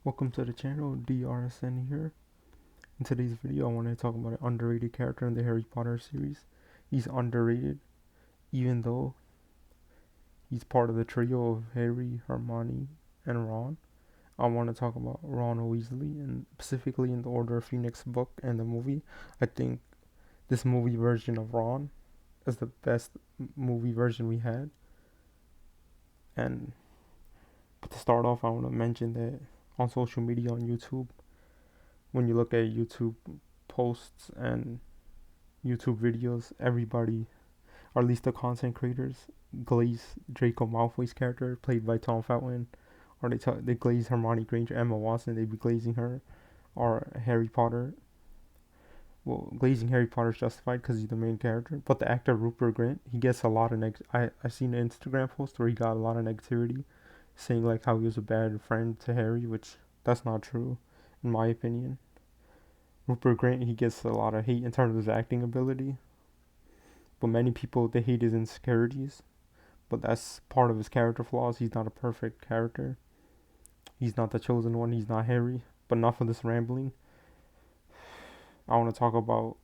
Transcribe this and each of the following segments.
Welcome to the channel, DRSN here. In today's video, I want to talk about an underrated character in the Harry Potter series. He's underrated, even though he's part of the trio of Harry, Hermione, and Ron. I want to talk about Ron Weasley, and specifically in the Order of Phoenix book and the movie. I think this movie version of Ron is the best movie version we had. And to start off, I want to mention that on social media, on YouTube, when you look at YouTube posts and YouTube videos, everybody, or at least the content creators, glaze Draco Malfoy's character, played by Tom Felton, or they glaze Hermione Granger, Emma Watson, they be glazing her, or Harry Potter. Well, glazing Harry Potter is justified because he's the main character, but the actor Rupert Grint, he gets a lot of I seen an Instagram post where he got a lot of negativity, saying like how he was a bad friend to Harry, which that's not true, in my opinion. Rupert Grint, he gets a lot of hate in terms of his acting ability, but many people they hate his insecurities. But that's part of his character flaws. He's not a perfect character. He's not the chosen one. He's not Harry. But enough of this rambling. I want to talk about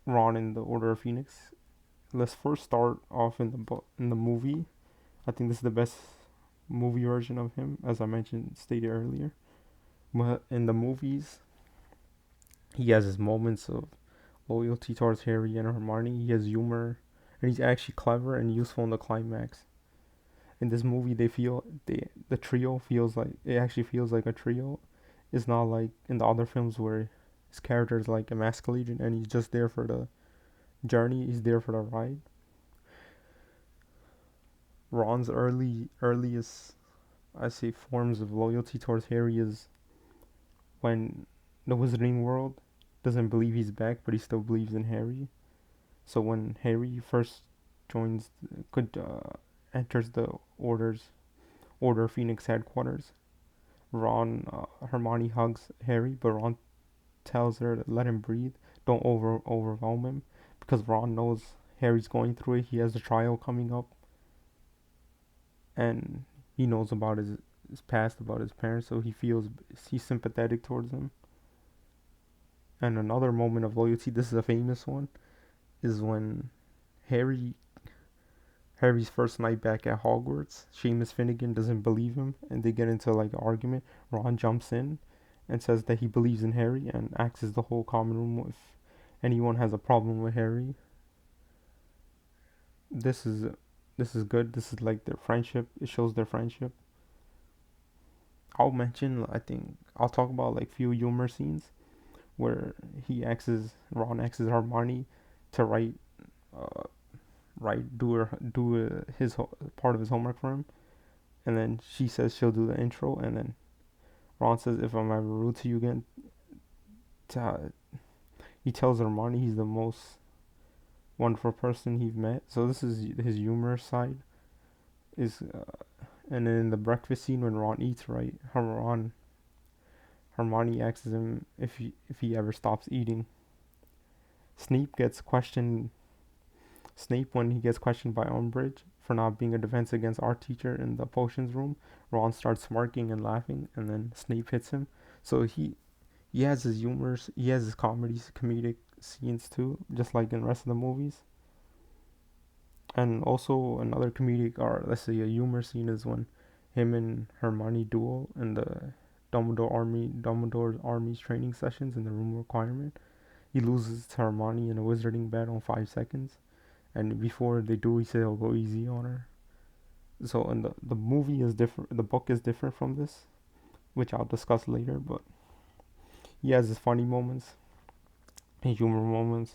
Ron in the Order of Phoenix. Let's first start off in the movie. I think this is the best movie version of him, as I mentioned stated earlier. But in the movies, he has his moments of loyalty towards Harry and Hermione. He has humor, and he's actually clever and useful in the climax. In this movie, the trio feels like it actually feels like a trio. It's not like in the other films where his character is like emasculated and he's just there for the journey. He's there for the ride. Ron's earliest I say forms of loyalty towards Harry is when the Wizarding World doesn't believe he's back, but he still believes in Harry. So when Harry first joins, could enters the Order of Phoenix headquarters, Hermione hugs Harry, but Ron tells her to let him breathe, don't overwhelm him, because Ron knows Harry's going through it. He has a trial coming up, and he knows about his past, about his parents, so he's sympathetic towards him. And another moment of loyalty, this is a famous one, is when Harry Harry's first night back at Hogwarts. Seamus Finnegan doesn't believe him, and they get into like an argument. Ron jumps in and says that he believes in Harry and asks the whole common room if anyone has a problem with Harry. This is this is good. This is like their friendship. It shows their friendship. I think I'll talk about like few humor scenes where Ron asks Hermione to uh, his part of his homework for him, and then she says she'll do the intro, and then Ron says, "If I'm ever rude to you again," to, he tells Hermione he's the most wonderful person he's met. So this is his humor side. Is And then in the breakfast scene when Ron eats right, Hermione asks him if he ever stops eating. Snape gets questioned. Snape when he gets questioned by Umbridge for not being a defense against art teacher in the potions room. Ron starts smirking and laughing, and then Snape hits him. So he has his humors, he has his comedic scenes too, just like in the rest of the movies. And also another comedic, or let's say a humor scene, is when him and Hermione duel in the Dumbledore's Army's training sessions in the room requirement. He loses to Hermione in a wizarding battle in 5 seconds, and before they do, he said he'll go easy on her. So, and the movie is different. The book is different from this, which I'll discuss later. But he has his funny moments, his humor moments.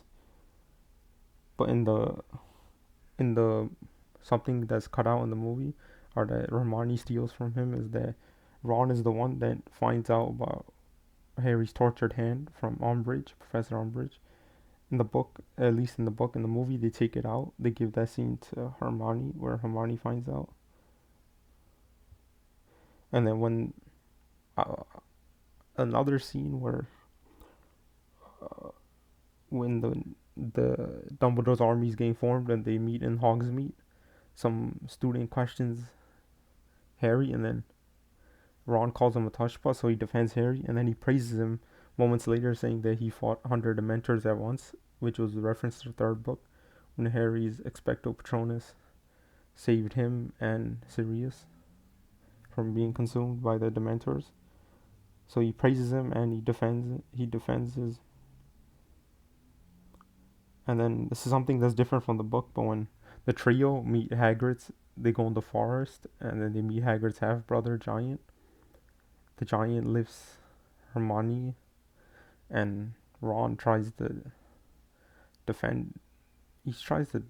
But in the something that's cut out in the movie, or that Hermione steals from him, is that Ron is the one that finds out about Harry's tortured hand from Umbridge, Professor Umbridge. In the book, at least in the book, in the movie, they take it out. They give that scene to Hermione, where Hermione finds out. And then uh, another scene where when the Dumbledore's army is getting formed and they meet in Hogsmeade, some student questions Harry, and then Ron calls him a touchpot, so he defends Harry, and then he praises him moments later, saying that he fought 100 Dementors at once, which was a reference to the third book, when Harry's Expecto Patronus saved him and Sirius from being consumed by the Dementors. So he praises him and he defends his. And then this is something that's different from the book, but when the trio meet Hagrid's, they go in the forest and then they meet Hagrid's half brother Giant. The Giant lifts Hermione, and Ron tries to defend. He tries to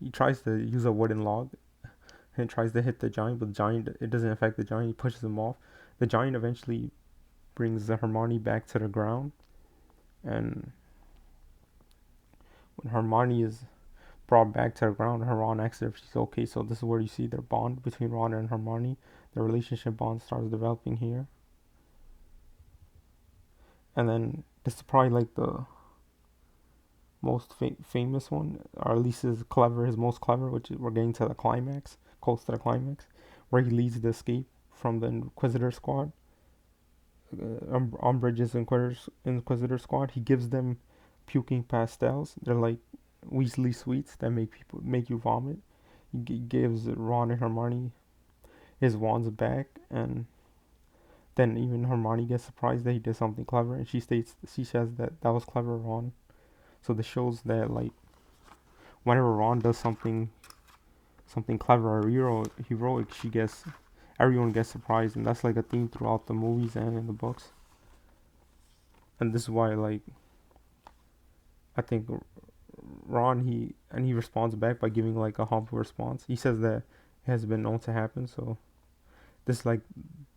he tries to use a wooden log and tries to hit the Giant, but the Giant, it doesn't affect the Giant. He pushes him off. The Giant eventually brings the Hermione back to the ground, and when Hermione is brought back to the ground, Ron asks her if she's okay. So this is where you see their bond between Ron and Hermione. Their relationship bond starts developing here, and then this is probably like the most famous one, or at least his most clever, which is, we're getting to the climax, close to the climax, where he leads the escape from the Inquisitor squad, Umbridge's Inquisitor squad. He gives them puking pastels. They're like Weasley sweets that make you vomit. He gives Ron and Hermione his wands back, and then even Hermione gets surprised that he did something clever, and she says that was clever, Ron. So this shows that like whenever Ron does something clever or heroic, everyone gets surprised, and that's like a theme throughout the movies and in the books. And this is why like I think Ron he responds back by giving like a humble response. He says that it has been known to happen. So this is like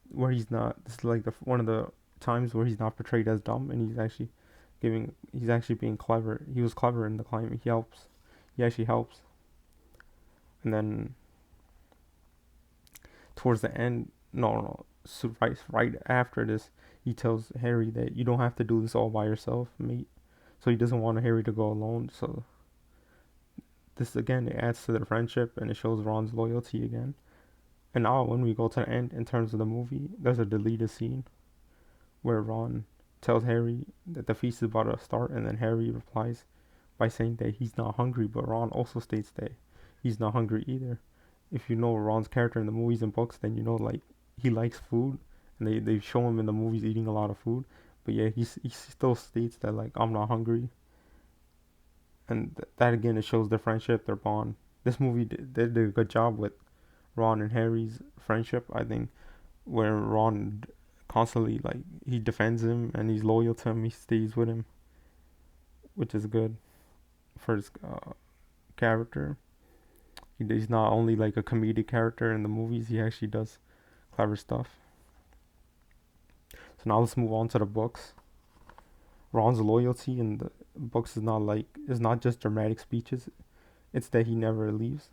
where he's not. This is like one of the times where he's not portrayed as dumb, and he's actually being clever. He was clever in the climate. He helps. He actually helps. And then towards the end, no, so right after this, he tells Harry that you don't have to do this all by yourself, mate. So he doesn't want Harry to go alone. So this again, it adds to their friendship and it shows Ron's loyalty again. And now when we go to the end in terms of the movie, there's a deleted scene where Ron tells Harry that the feast is about to start, and then Harry replies by saying that he's not hungry, but Ron also states that he's not hungry either. If you know Ron's character in the movies and books, then you know like he likes food, and they show him in the movies eating a lot of food. But yeah, he still states that like I'm not hungry, and that again it shows their friendship, their bond. This movie did a good job with Ron and Harry's friendship. I think where Ron constantly like he defends him and he's loyal to him, he stays with him, which is good for his character. He's not only like a comedic character in the movies; he actually does clever stuff. So now let's move on to the books. Ron's loyalty in the books is not just dramatic speeches; it's that he never leaves.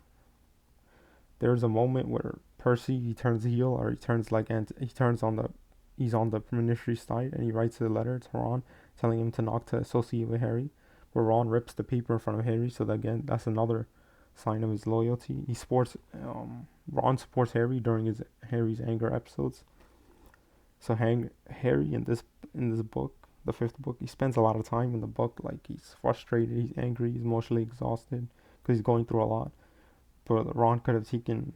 There's a moment where Percy he turns heel, or he turns like he turns on the he's on the ministry side, and he writes a letter to Ron telling him to not to associate with Harry. Where Ron rips the paper in front of Harry, so that, again that's another sign of his loyalty. Ron supports Harry during Harry's anger episodes. So Harry in this book, the fifth book, he spends a lot of time in the book like he's frustrated, he's angry, he's emotionally exhausted because he's going through a lot. But Ron could have taken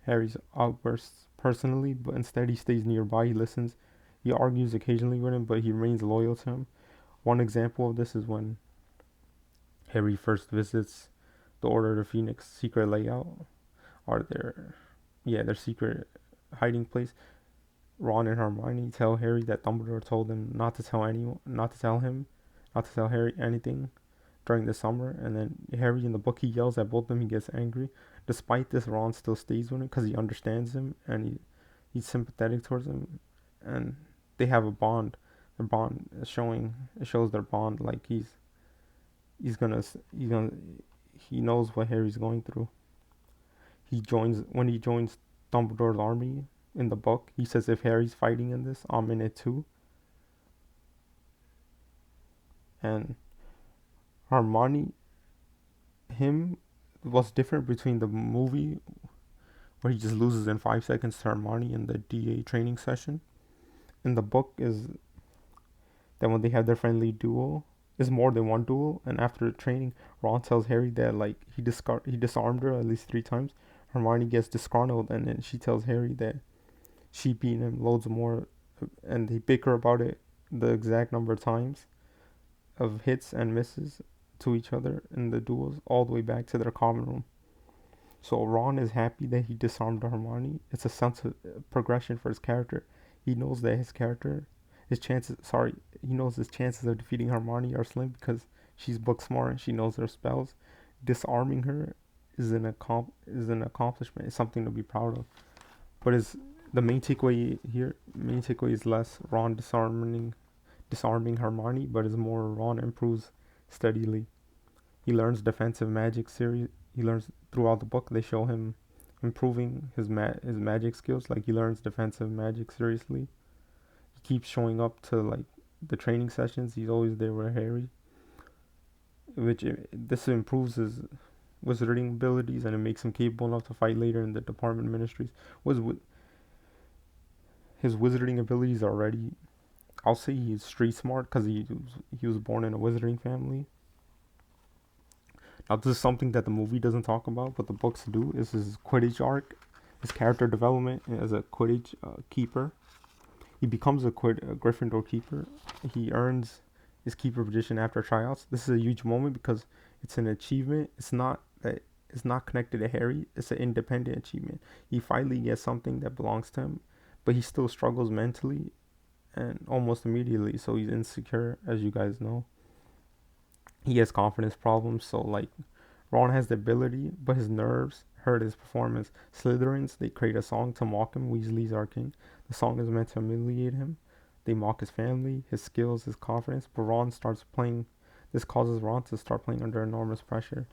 Harry's outbursts personally, but instead he stays nearby, he listens, he argues occasionally with him, but he remains loyal to him. One example of this is when Harry first visits the Order of the Phoenix secret layout, or their secret hiding place. Ron and Hermione tell Harry that Dumbledore told them not to tell Harry anything during the summer. And then Harry in the book he yells at both of them. He gets angry. Despite this, Ron still stays with him because he understands him and he's sympathetic towards him, and they have a bond. Their bond is it shows their bond like he's gonna he knows what Harry's going through. When he joins Dumbledore's army in the book. He says if Harry's fighting in this, I'm in it too. And Hermione, him, what's different between the movie where he just loses in 5 seconds to Hermione in the DA training session. In the book is that when they have their friendly duel, is more than one duel, and after the training, Ron tells Harry that like he disarmed her at least 3 times. Hermione gets disgruntled, and then she tells Harry that she beat him loads more, and they bicker about it the exact number of times of hits and misses to each other in the duels, all the way back to their common room. So Ron is happy that he disarmed Hermione. It's a sense of progression for his character. He knows that he knows his chances of defeating Hermione are slim because she's book smart and she knows her spells. Disarming her is an accomplishment. It's something to be proud of. But is the main takeaway here? Main takeaway is less Ron disarming Hermione, but is more Ron improves steadily. He learns defensive magic series. He learns throughout the book. They show him improving his magic skills. Like he learns defensive magic seriously. He keeps showing up to like the training sessions. He's always there with Harry, this improves his wizarding abilities and it makes him capable enough to fight later in the department ministries. His wizarding abilities are already, I'll say he's street smart because he was born in a wizarding family. Now this is something that the movie doesn't talk about, but the books do. Is his Quidditch arc, his character development as a Quidditch keeper. He becomes a Gryffindor keeper. He earns his keeper position after tryouts. This is a huge moment because it's an achievement. It's not connected to Harry. It's an independent achievement. He finally gets something that belongs to him, but he still struggles mentally and almost immediately. So he's insecure, as you guys know. He has confidence problems. So like Ron has the ability, but his nerves hurt his performance. Slytherins, they create a song to mock him. Weasley's our king. The song is meant to humiliate him. They mock his family, his skills, his confidence. But Ron starts playing. This causes Ron to start playing under enormous pressure.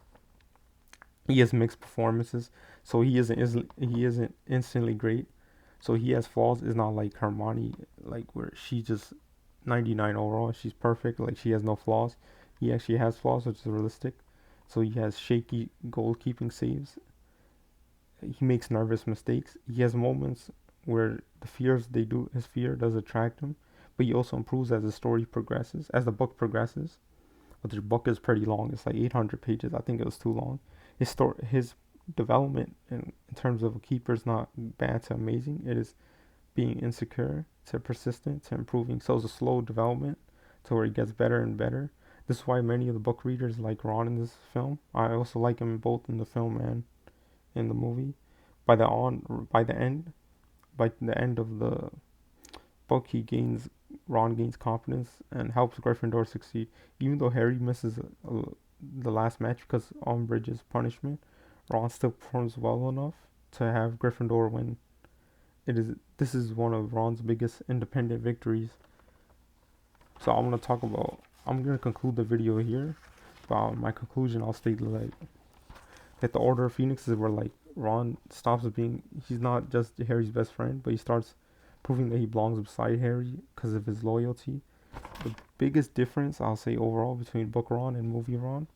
He has mixed performances, so he isn't instantly great. So he has flaws. It's not like Hermione, like where she just 99 overall. She's perfect. Like she has no flaws. He actually has flaws, which is realistic. So he has shaky goalkeeping saves. He makes nervous mistakes. He has moments where his fear does attract him, but he also improves as the story progresses, as the book progresses. But the book is pretty long. It's like 800 pages. I think it was too long. His development in terms of a keeper is not bad to amazing. It is being insecure to persistent to improving. So it's a slow development to where he gets better and better. This is why many of the book readers like Ron in this film. I also like him both in the film and in the movie. By the end of the book, Ron gains confidence and helps Gryffindor succeed. Even though Harry misses the last match because Umbridge's punishment, Ron still performs well enough to have Gryffindor win. This is one of Ron's biggest independent victories. So I'm gonna conclude the video here. But my conclusion, I'll state like that the Order of Phoenix is where like Ron stops being, he's not just Harry's best friend, but he starts proving that he belongs beside Harry because of his loyalty. The biggest difference I'll say overall between book Ron and movie Ron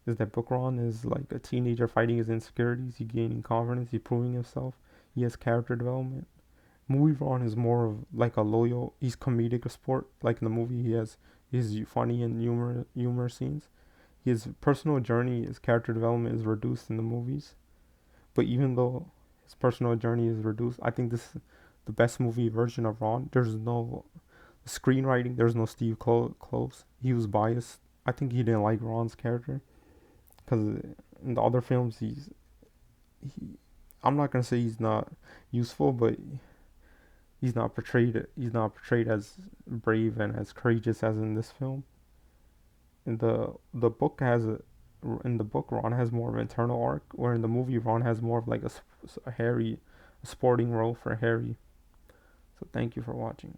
is that book Ron is like a teenager fighting his insecurities, he's gaining confidence, he's proving himself, he has character development. Movie Ron is more of like a loyal, he's comedic sport. Like in the movie, he has his funny and humor scenes. His personal journey, his character development is reduced in the movies. But even though his personal journey is reduced, I think this is the best movie version of Ron. There's no screenwriting. There's no Steve Kloves. He was biased. I think he didn't like Ron's character because in the other films, I'm not gonna say he's not useful, but he's not portrayed as brave and as courageous as in this film. In the book Ron has more of an internal arc, where in the movie Ron has more of like a sporting role for Harry. So thank you for watching.